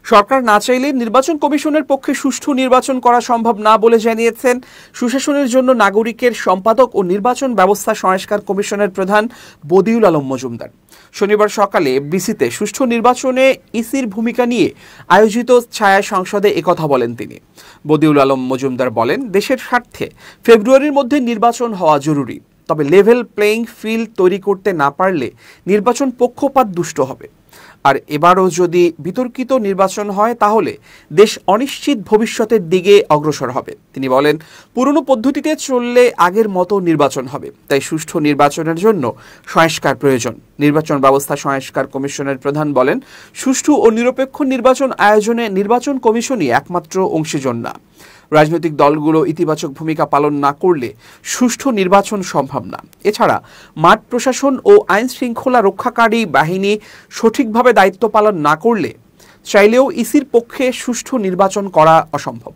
সরকার না চাইলে নির্বাচন কমিশনের পক্ষে সুষ্ঠু নির্বাচন করা সম্ভব না বলে জানিয়েছেন সুশাসনের জন্য নাগরিকের সম্পাদক ও নির্বাচন ব্যবস্থা সংস্কার কমিশনের প্রধান বদিউল আলম মজুমদার। শনিবার সকালে বিসিতে সুষ্ঠু নির্বাচনে ইসির ভূমিকা নিয়ে আয়োজিত ছায়া সংসদে একথা বলেন তিনি। বদিউল আলম মজুমদার বলেন, দেশের স্বার্থে ফেব্রুয়ারির মধ্যে নির্বাচন হওয়া জরুরি, তবে লেভেল প্লেইং ফিল্ড তৈরি করতে না পারলে নির্বাচন পক্ষপাত দুষ্ট হবে। আর এবারও যদি বিতর্কিত নির্বাচন হয় তাহলে দেশ অনিশ্চিত ভবিষ্যতের দিকে অগ্রসর হবে। তিনি বলেন, পুরনো পদ্ধতিতে চললে আগের মতো নির্বাচন হবে, তাই সুষ্ঠু নির্বাচনের জন্য সংস্কার প্রয়োজন। নির্বাচন ব্যবস্থা সংস্কার কমিশনের প্রধান বলেন, সুষ্ঠু ও নিরপেক্ষ নির্বাচন আয়োজনে নির্বাচন কমিশনই একমাত্র অংশীজন না। রাজনৈতিক দলগুলো ইতিবাচক ভূমিকা পালন না করলে সুষ্ঠু নির্বাচন সম্ভব না। এছাড়া মাঠ প্রশাসন ও আইন শৃঙ্খলা রক্ষাকারী বাহিনী সঠিকভাবে দায়িত্ব পালন না করলে চাইলেও ইসির পক্ষে সুষ্ঠু নির্বাচন করা অসম্ভব।